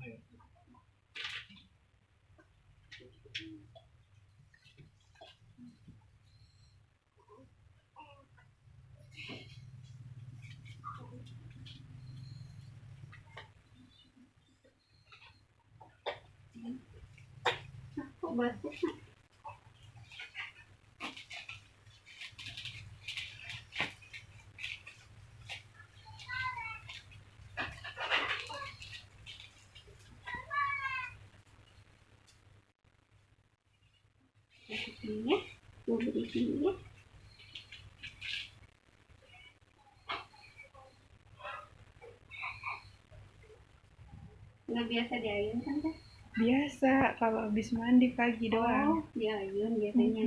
Kok batuk? Ini ya, mau beri sini ya. Nggak biasa diayun kan teh? Biasa kalau habis mandi pagi doang. Oh, diayun biasanya.